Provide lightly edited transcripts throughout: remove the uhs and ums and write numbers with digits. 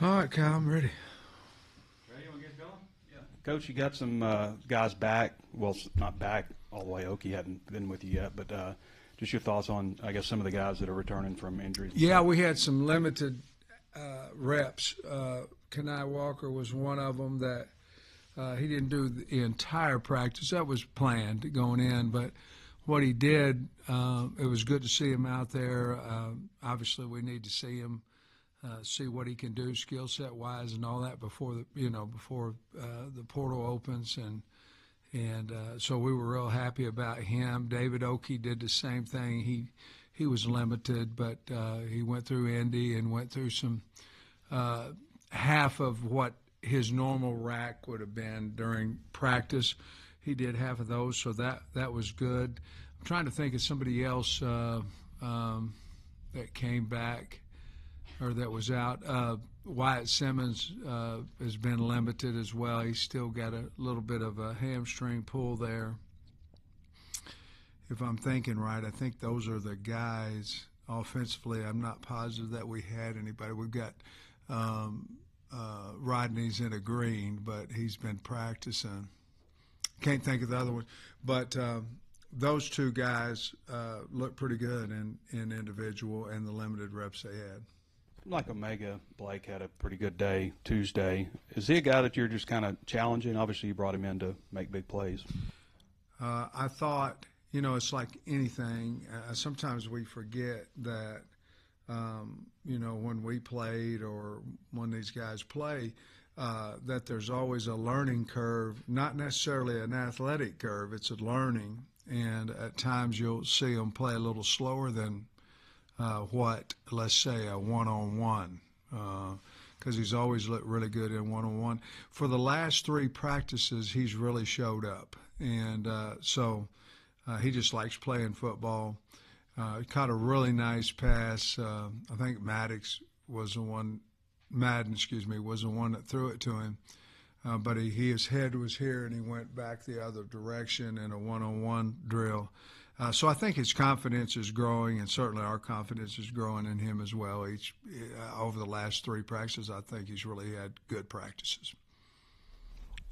All right, Kyle, I'm ready. Ready? You want to get going? Yeah. Coach, you got some guys back. Well, not back all the way. Okie hadn't been with you yet, but just your thoughts on, I guess, some of the guys that are returning from injuries. Yeah, we had some limited reps. Kanai Walker was one of them that he didn't do the entire practice. That was planned going in, but what he did, it was good to see him out there. Obviously, we need to see him. See what he can do, skill set wise, and all that before the portal opens, and so we were real happy about him. David Oakey did the same thing. He was limited, but he went through Indy and went through some half of what his normal rack would have been during practice. He did half of those, so that was good. I'm trying to think of somebody else that came back or that was out. Wyatt Simmons has been limited as well. He's still got a little bit of a hamstring pull there. If I'm thinking right, I think those are the guys. Offensively, I'm not positive that we had anybody. We've got Rodney's in a green, but he's been practicing. Can't think of the other one. But those two guys look pretty good in individual and the limited reps they had. Like Omega, Blake had a pretty good day Tuesday. Is he a guy that you're just kind of challenging? Obviously, you brought him in to make big plays. I thought, it's like anything. Sometimes we forget that, when we played or when these guys play, that there's always a learning curve, not necessarily an athletic curve. It's a learning. And at times you'll see them play a little slower than let's say, a one-on-one, because he's always looked really good in one-on-one. For the last three practices, he's really showed up, and so he just likes playing football. Caught a really nice pass. I think Madden, was the one that threw it to him, but his head was here, and he went back the other direction in a one-on-one drill. So I think his confidence is growing, and certainly our confidence is growing in him as well. Over the last three practices, I think he's really had good practices.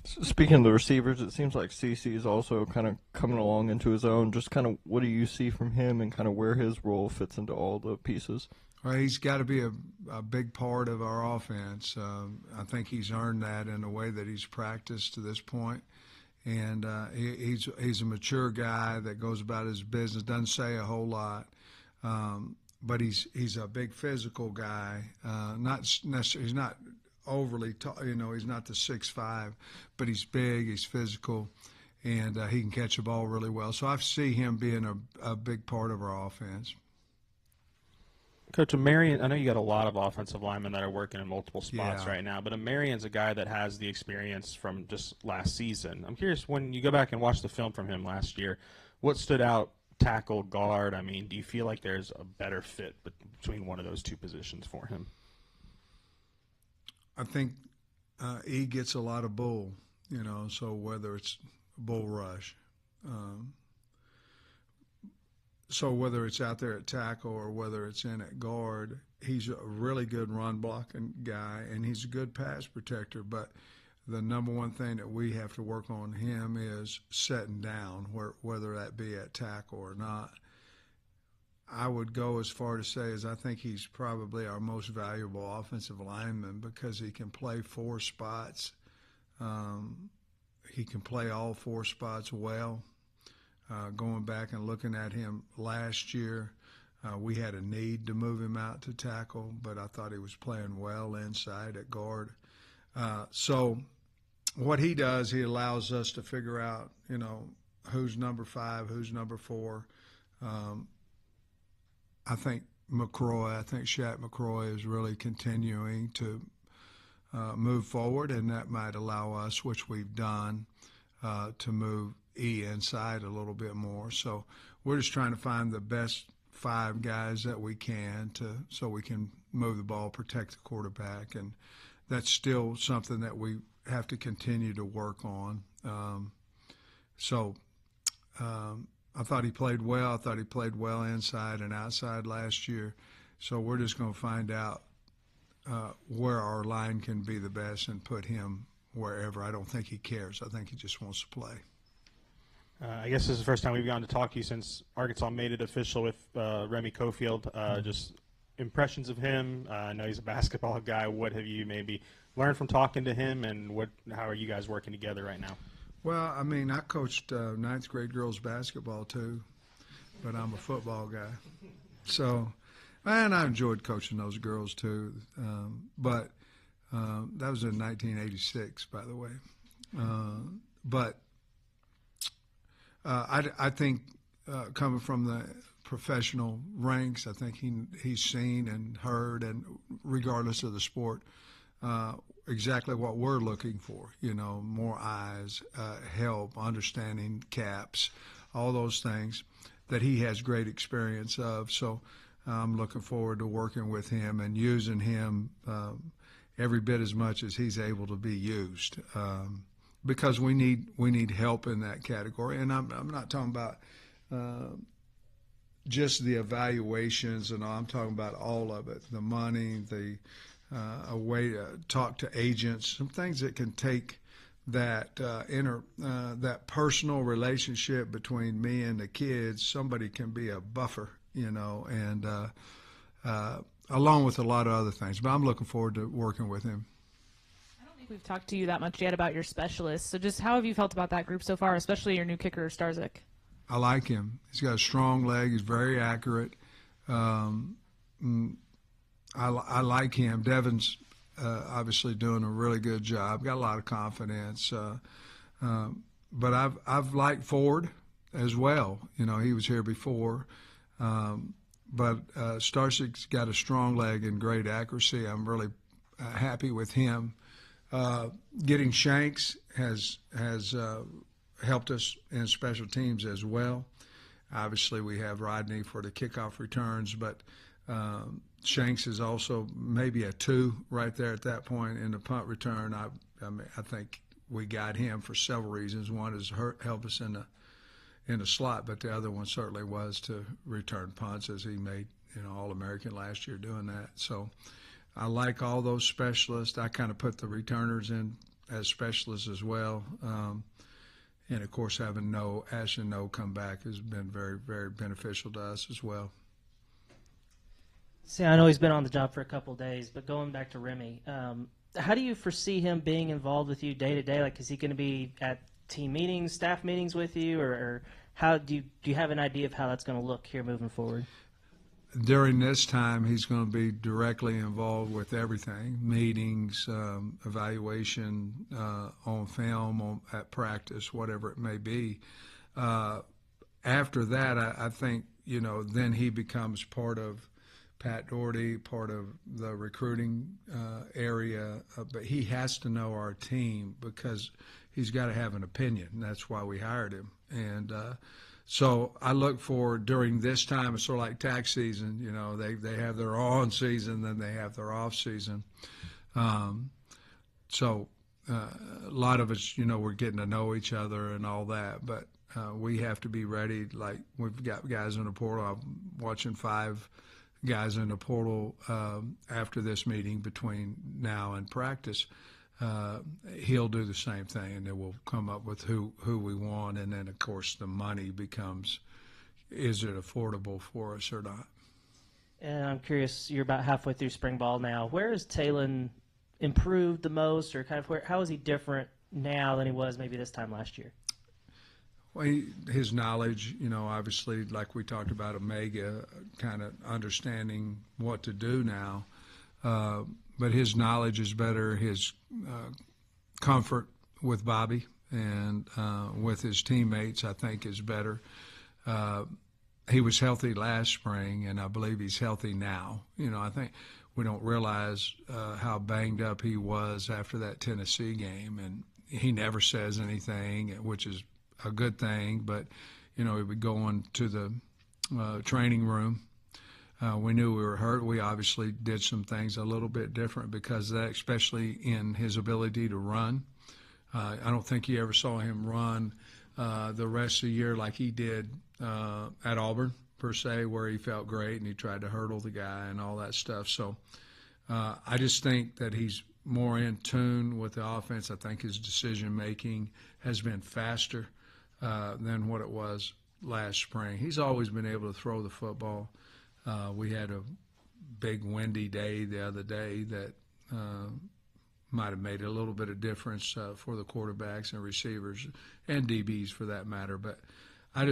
Speaking of the receivers, it seems like CC is also kind of coming along into his own. Just kind of what do you see from him and kind of where his role fits into all the pieces? Well, he's got to be a big part of our offense. I think he's earned that in the way that he's practiced to this point. And he's a mature guy that goes about his business, doesn't say a whole lot, but he's a big physical guy. He's not overly tall, he's not the 6'5", but he's big, he's physical, and he can catch the ball really well. So I see him being a big part of our offense. Coach, Marion, I know you got a lot of offensive linemen that are working in multiple spots right now, but Marion's a guy that has the experience from just last season. I'm curious, when you go back and watch the film from him last year, what stood out, tackle, guard? I mean, do you feel like there's a better fit between one of those two positions for him? I think he gets a lot of bull, so whether it's bull rush, so whether it's out there at tackle or whether it's in at guard, he's a really good run blocking guy, and he's a good pass protector. But the number one thing that we have to work on him is setting down, whether that be at tackle or not. I would go as far to say as I think he's probably our most valuable offensive lineman because he can play four spots. He can play all four spots well. Going back and looking at him last year, we had a need to move him out to tackle, but I thought he was playing well inside at guard. So what he does, he allows us to figure out, who's number 5, who's number 4. I think Shaq McCroy is really continuing to move forward, and that might allow us, which we've done, to move inside a little bit more. So we're just trying to find the best 5 guys that we can so we can move the ball, protect the quarterback, and that's still something that we have to continue to work on. I thought he played well. I thought he played well inside and outside last year. So we're just going to find out where our line can be the best and put him wherever. I don't think he cares. I think he just wants to play. I guess this is the first time we've gotten to talk to you since Arkansas made it official with Remy Cofield. Just impressions of him. I know he's a basketball guy. What have you maybe learned from talking to him, and how are you guys working together right now? Well, I mean, I coached ninth grade girls basketball too, but I'm a football guy. So, and I enjoyed coaching those girls too. But that was in 1986, by the way. I think coming from the professional ranks, I think he's seen and heard, and regardless of the sport, exactly what we're looking for. You know, more eyes, help, understanding caps, all those things that he has great experience of. So I'm looking forward to working with him and using him every bit as much as he's able to be used. Because we need help in that category, and I'm not talking about just the evaluations and all. I'm talking about all of it: the money, a way to talk to agents, some things that can take that that personal relationship between me and the kids. Somebody can be a buffer, you know, and along with a lot of other things. But I'm looking forward to working with him. We've talked to you that much yet about your specialists. So just how have you felt about that group so far, especially your new kicker, Starzik? I like him. He's got a strong leg. He's very accurate. I like him. Devin's obviously doing a really good job. Got a lot of confidence. But I've liked Ford as well. You know, he was here before. But Starzik's got a strong leg and great accuracy. I'm really happy with him. Getting Shanks has helped us in special teams as well. Obviously, we have Rodney for the kickoff returns, but Shanks is also maybe a 2 right there at that point in the punt return. I think we got him for several reasons. One is help us in the slot, but the other one certainly was to return punts, as he made All-American last year doing that. So I like all those specialists. I kind of put the returners in as specialists as well. And, of course, having Ashton No come back has been very, very beneficial to us as well. See, I know he's been on the job for a couple of days, but going back to Remy, how do you foresee him being involved with you day to day? Like, is he going to be at team meetings, staff meetings with you, or how do you have an idea of how that's going to look here moving forward? During this time, he's going to be directly involved with everything: meetings, evaluation, on film, at practice, whatever it may be. After that, I think, then he becomes part of Pat Doherty, part of the recruiting area. But he has to know our team because he's got to have an opinion. That's why we hired him. And so I look for, during this time, it's sort of like tax season. They have their on season, then they have their off season. So a lot of us, we're getting to know each other and all that. But we have to be ready. Like, we've got guys in the portal. I'm watching 5 guys in the portal after this meeting between now and practice. He'll do the same thing, and then we'll come up with who we want, and then, of course, the money becomes, is it affordable for us or not? And I'm curious, you're about halfway through spring ball now. Where has Talon improved the most, or kind of how is he different now than he was maybe this time last year? Well, his knowledge, obviously, like we talked about Omega, kind of understanding what to do now. But his knowledge is better. His comfort with Bobby and with his teammates, I think, is better. He was healthy last spring, and I believe he's healthy now. I think we don't realize how banged up he was after that Tennessee game, and he never says anything, which is a good thing. But, he would go into the training room. We knew we were hurt. We obviously did some things a little bit different because of that, especially in his ability to run. I don't think you ever saw him run the rest of the year like he did at Auburn, per se, where he felt great and he tried to hurdle the guy and all that stuff. So I just think that he's more in tune with the offense. I think his decision making has been faster than what it was last spring. He's always been able to throw the football. We had a big windy day the other day that might have made a little bit of difference for the quarterbacks and receivers and DBs for that matter. But I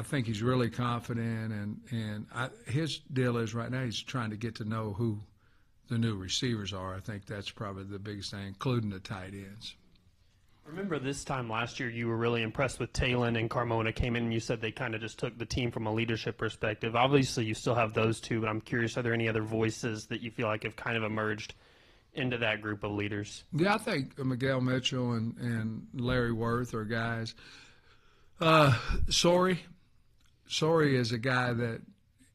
think he's really confident, and his deal is right now he's trying to get to know who the new receivers are. I think that's probably the biggest thing, including the tight ends. Remember this time last year you were really impressed with Talon and Carmona came in and you said they kind of just took the team from a leadership perspective. Obviously you still have those two, but I'm curious, are there any other voices that you feel like have kind of emerged into that group of leaders? Yeah, I think Miguel Mitchell and Larry Worth are guys. Sorey is a guy that,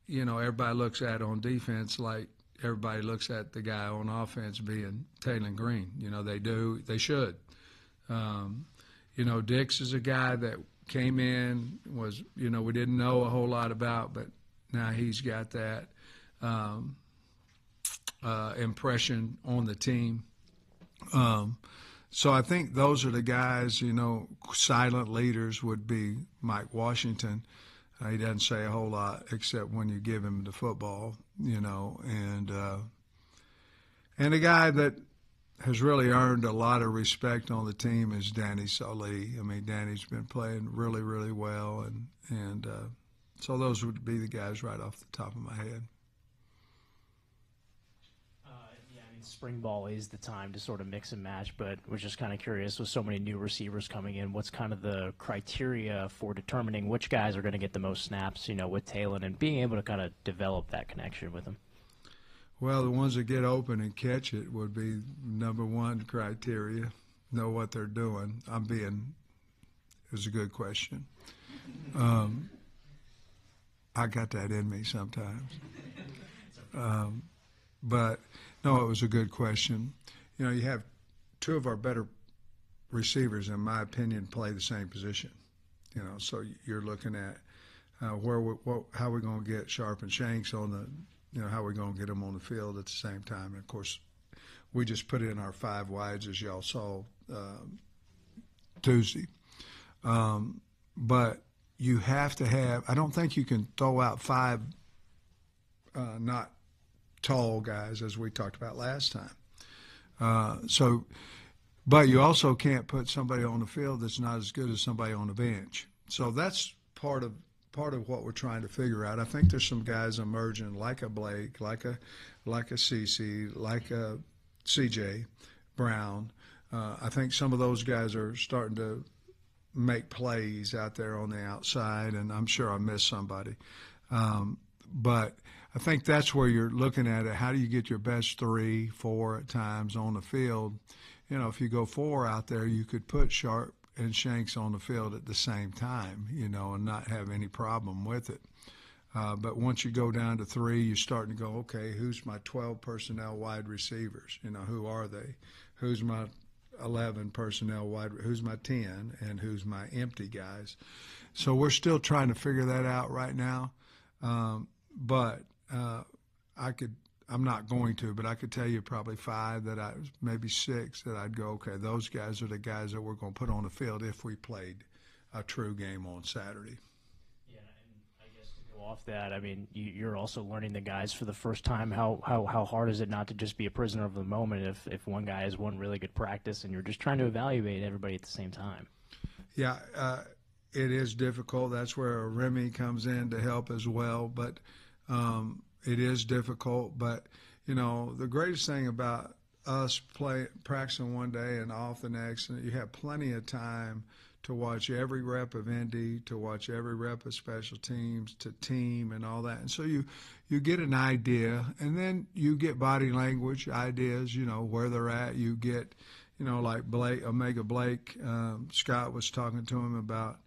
everybody looks at on defense like everybody looks at the guy on offense being Talon Green. They should. Dix is a guy that came in, we didn't know a whole lot about, but now he's got that impression on the team. So I think those are the guys, silent leaders would be Mike Washington. He doesn't say a whole lot except when you give him the football, and a guy that has really earned a lot of respect on the team is Danny Solie. I mean, Danny's been playing really, really well, and so those would be the guys right off the top of my head. Spring ball is the time to sort of mix and match, but was just kind of curious, with so many new receivers coming in, what's kind of the criteria for determining which guys are going to get the most snaps, with Talon, and being able to kind of develop that connection with him? Well, the ones that get open and catch it would be number one criteria, know what they're doing. It was a good question. I got that in me sometimes. But no, it was a good question. You have two of our better receivers, in my opinion, play the same position. So you're looking at how we're going to get Sharp and Shanks on the, how we're going to get them on the field at the same time. And of course, we just put in our 5 wides, as y'all saw Tuesday. But you have to have. I don't think you can throw out 5 not tall guys, as we talked about last time. But you also can't put somebody on the field that's not as good as somebody on the bench. So that's part of what we're trying to figure out. I think there's some guys emerging like a Blake, like a CeCe, like a CJ Brown. I think some of those guys are starting to make plays out there on the outside, and I'm sure I missed somebody. But I think that's where you're looking at it. How do you get your best 3, 4 at times on the field? If you go 4 out there, you could put Sharp and Shanks on the field at the same time, and not have any problem with it. But once you go down to 3, you're starting to go, okay, who's my 12 personnel wide receivers? Who are they? Who's my 11 personnel wide? Who's my 10? And who's my empty guys? So we're still trying to figure that out right now. But I'm not going to, but I could tell you probably 5 maybe 6 that I'd go, okay, those guys are the guys that we're going to put on the field if we played a true game on Saturday. Yeah, and I guess to go off that, I mean, you're also learning the guys for the first time. How hard is it not to just be a prisoner of the moment if one guy has one really good practice and you're just trying to evaluate everybody at the same time? Yeah, it is difficult. That's where Remy comes in to help as well, but it is difficult. But the greatest thing about us practicing one day and off the next, and you have plenty of time to watch every rep of Indy, to watch every rep of special teams, to team and all that. And so you get an idea, and then you get body language ideas, where they're at. You get, like Omega Blake, Scott was talking to him about,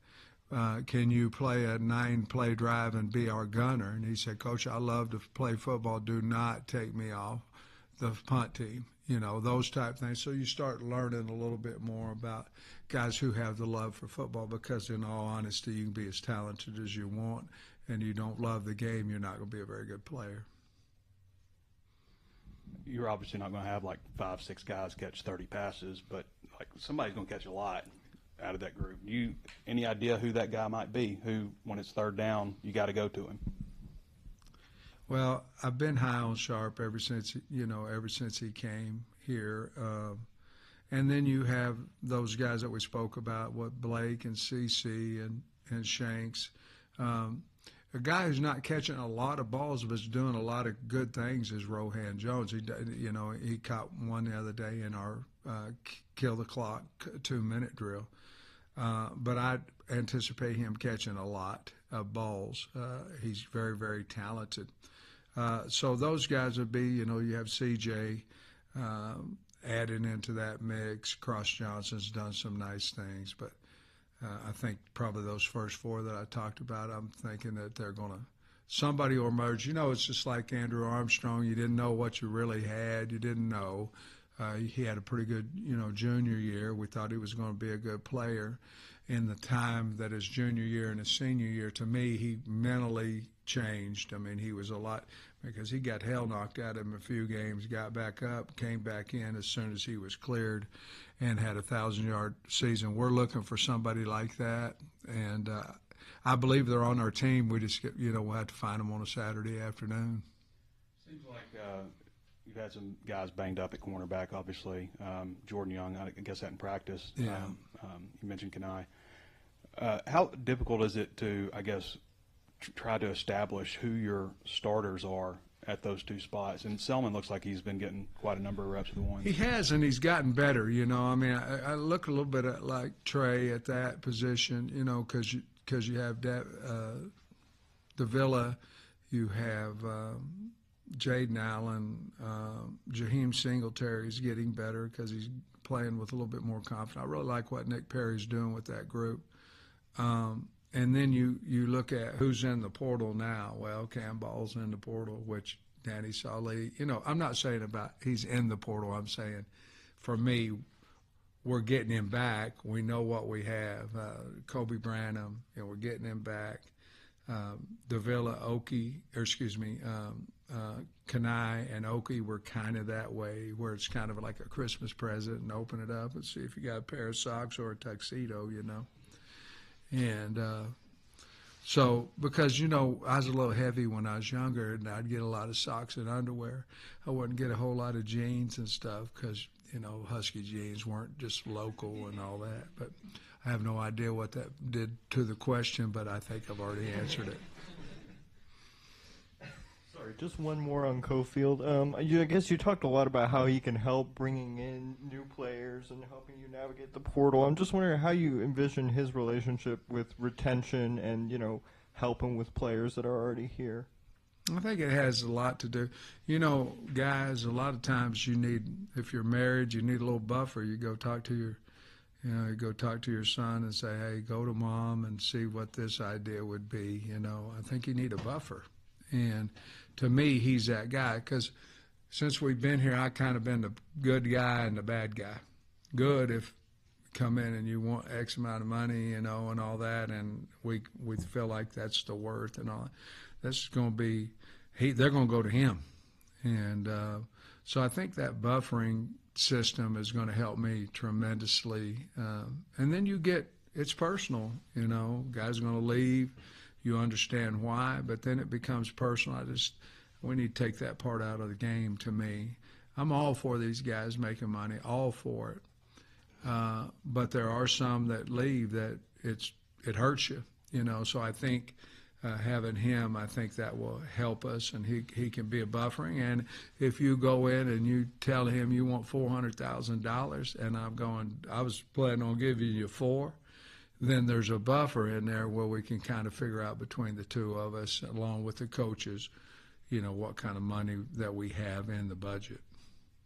can you play a 9-play drive and be our gunner? And he said, Coach, I love to play football. Do not take me off the punt team, those type things. So you start learning a little bit more about guys who have the love for football, because in all honesty, you can be as talented as you want, and you don't love the game, you're not going to be a very good player. you're obviously not going to have like 5, 6 guys catch 30 passes, but like somebody's going to catch a lot out of that group. Any idea who that guy might be? Who, when it's third down, you got to go to him? Well, I've been high on Sharp ever since he came here. And then you have those guys that we spoke about, Blake and CC and Shanks. A guy who's not catching a lot of balls but is doing a lot of good things is Rohan Jones. He caught one the other day in our kill the clock 2-minute drill. But I anticipate him catching a lot of balls. He's very, very talented. So those guys would be, you have CJ added into that mix. Cross Johnson's done some nice things, but I think probably those first 4 that I talked about, I'm thinking that somebody will emerge. It's just like Andrew Armstrong. You didn't know what you really had. You didn't know. He had a pretty good, junior year. We thought he was going to be a good player. In the time that his junior year and his senior year, to me, he mentally changed. I mean, he was a lot, because he got hell knocked out of him a few games, got back up, came back in as soon as he was cleared, and had a 1,000-yard season. We're looking for somebody like that, and I believe they're on our team. We just, we'll have to find them on a Saturday afternoon. Seems like you've had some guys banged up at cornerback, obviously. Jordan Young, I guess that in practice. Yeah. You mentioned Kenai. How difficult is it to, I guess, try to establish who your starters are at those 2 spots? And Selman looks like he's been getting quite a number of reps with the ones. He has, and he's gotten better. I mean, I look a little bit at like Trey at that position, because you have Davila, you have Jaden Allen, Jaheim Singletary's getting better because he's playing with a little bit more confidence. I really like what Nick Perry's doing with that group. And then you look at who's in the portal now. Well, Cam Ball's in the portal, which Danny Saleh, I'm not saying about he's in the portal. I'm saying for me, we're getting him back. We know what we have. Kobe Branham, we're getting him back. Davila, Kenai and Oki were kind of that way, where it's kind of like a Christmas present and open it up and see if you got a pair of socks or a tuxedo, And so, because, I was a little heavy when I was younger, and I'd get a lot of socks and underwear. I wouldn't get a whole lot of jeans and stuff because, Husky jeans weren't just local and all that. But I have no idea what that did to the question, but I think I've already answered it. Sorry, just one more on Cofield. I guess you talked a lot about how he can help bringing in new players and helping you navigate the portal. I'm just wondering how you envision his relationship with retention and, helping with players that are already here. I think it has a lot to do. Guys, a lot of times if you're married, you need a little buffer. You go talk to your son and say, hey, go to mom and see what this idea would be. I think you need a buffer. And to me, he's that guy, because since we've been here, I kind of been the good guy and the bad guy. Good if you come in and you want X amount of money, and all that, and we feel like that's the worth and all. That's going to be they're going to go to him, and so I think that buffering system is going to help me tremendously. And then it's personal, guys are going to leave. You understand why, but then it becomes personal. We need to take that part out of the game. To me, I'm all for these guys making money, all for it. But there are some that leave that it hurts you, So I think having him, I think that will help us, and he can be a buffering. And if you go in and you tell him you want $400,000, and I was planning on giving you $4. Then there's a buffer in there where we can kind of figure out between the two of us, along with the coaches, what kind of money that we have in the budget.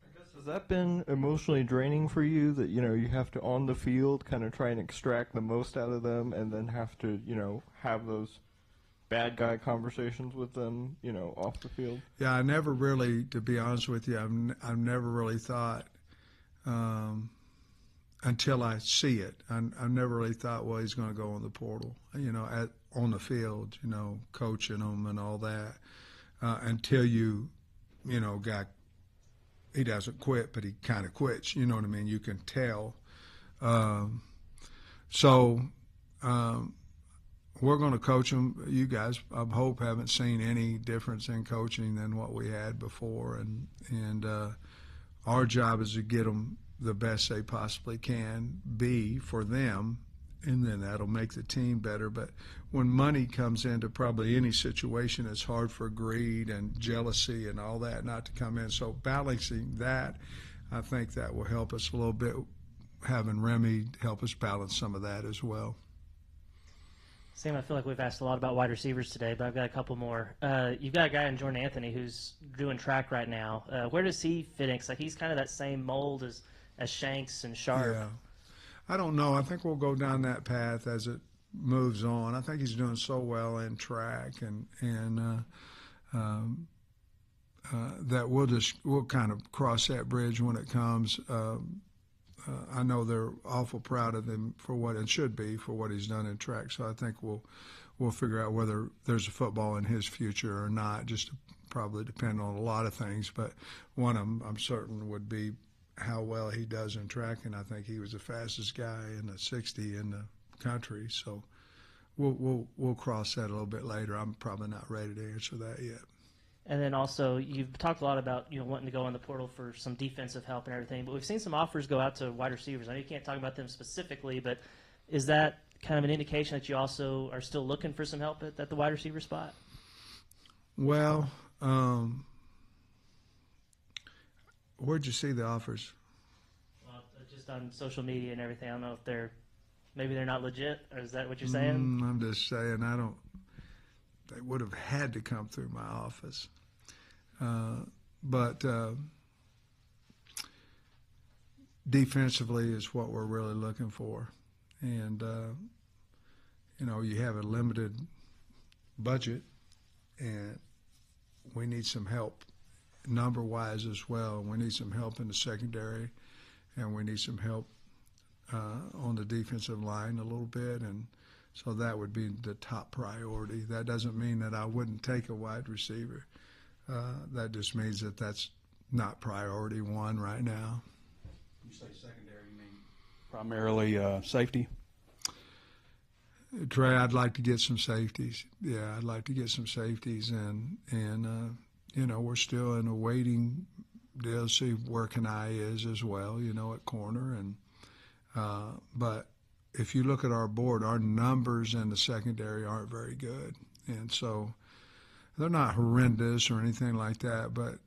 I guess, has that been emotionally draining for you, that, you have to, on the field, kind of try and extract the most out of them, and then have to, have those bad guy conversations with them, off the field? Yeah, I never really, to be honest with you, I've never really thought, until I see it. I never really thought, well, he's going to go in the portal, on the field, coaching them and all that, until you got he doesn't quit, but he kind of quits. You know what I mean? You can tell. So we're going to coach him. You guys, I hope, haven't seen any difference in coaching than what we had before, and our job is to get them the best they possibly can be for them, and then that'll make the team better. But when money comes into probably any situation, it's hard for greed and jealousy and all that not to come in. So balancing that, I think that will help us a little bit, having Remy help us balance some of that as well. Sam, I feel like we've asked a lot about wide receivers today, but I've got a couple more. You've got a guy in Jordan Anthony who's doing track right now. Where does he fit in? 'Cause, like, he's kind of that same mold as Shanks and Sharp. Yeah. I don't know. I think we'll go down that path as it moves on. I think he's doing so well in track, and that we'll kind of cross that bridge when it comes. I know they're awful proud of him for what it should be for what he's done in track. So I think we'll figure out whether there's a football in his future or not. Just probably depend on a lot of things, but one of them I'm certain would be how well he does in track, and I think he was the fastest guy in the 60 in the country. So we'll cross that a little bit later. I'm probably not ready to answer that yet. And then also, you've talked a lot about wanting to go on the portal for some defensive help and everything, but we've seen some offers go out to wide receivers. I know you can't talk about them specifically, but is that kind of an indication that you also are still looking for some help at the wide receiver spot? Well, where'd you see the offers? Well, just on social media and everything. I don't know if maybe they're not legit, or is that what you're saying? I'm just saying they would have had to come through my office. But defensively is what we're really looking for. And, you have a limited budget, and we need some help number-wise as well. We need some help in the secondary, and we need some help on the defensive line a little bit. And so that would be the top priority. That doesn't mean that I wouldn't take a wide receiver. That just means that that's not priority one right now. You say secondary, you mean primarily safety? Trey, I'd like to get some safeties. Yeah, I'd like to get some safeties, and we're still in a waiting deal to see where Kanai is as well, at corner. And but if you look at our board, our numbers in the secondary aren't very good, and so they're not horrendous or anything like that, but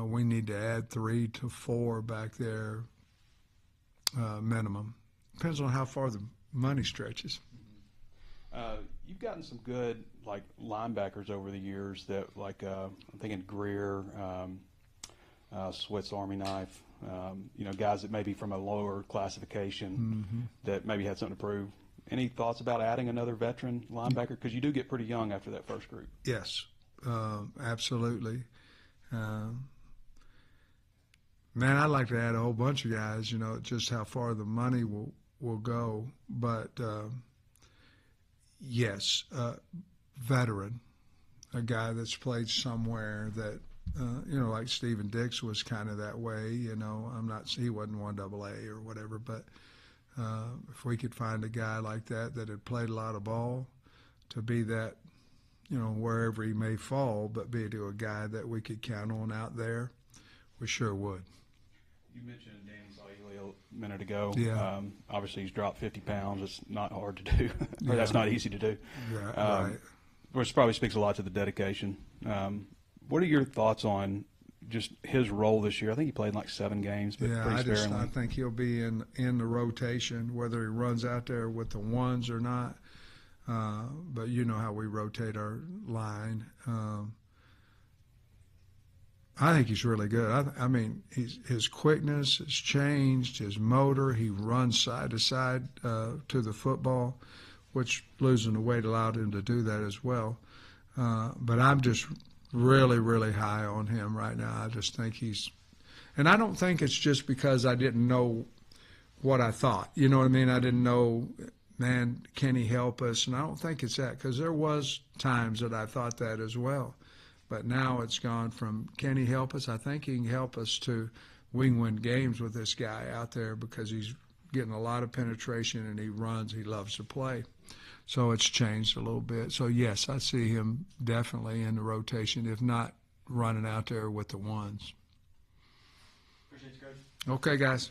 we need to add 3 to 4 back there minimum. Depends on how far the money stretches. You've gotten some good linebackers over the years that I'm thinking Greer, Swiss Army Knife, guys that may be from a lower classification that maybe had something to prove. Any thoughts about adding another veteran linebacker? Because you do get pretty young after that first group. Yes, absolutely. Man, I'd like to add a whole bunch of guys, just how far the money will go. But, yes, veteran, a guy that's played somewhere that, like Stephen Dix was kind of that way. He wasn't 1AA or whatever, but if we could find a guy like that had played a lot of ball to be that, wherever he may fall, but be to a guy that we could count on out there, we sure would. You mentioned Danny Saili a minute ago. Yeah. Obviously, he's dropped 50 pounds. It's not hard to do, or that's not easy to do. Yeah, right. Which probably speaks a lot to the dedication. What are your thoughts on just his role this year? I think he played in 7 games, but pretty sparingly. I think he'll be in the rotation, whether he runs out there with the ones or not. But you know how we rotate our line. I think he's really good. I mean, his quickness has changed, his motor. He runs side to side to the football, which losing the weight allowed him to do that as well. But I'm just really, really high on him right now. I just think and I don't think it's just because I didn't know what I thought. You know what I mean? I didn't know, man, can he help us? And I don't think it's that, because there was times that I thought that as well. But now it's gone from, can he help us? I think he can help us to, we can win games with this guy out there because he's getting a lot of penetration and he runs, he loves to play. So it's changed a little bit. So, yes, I see him definitely in the rotation, if not running out there with the ones. Appreciate you, Coach. Okay, guys.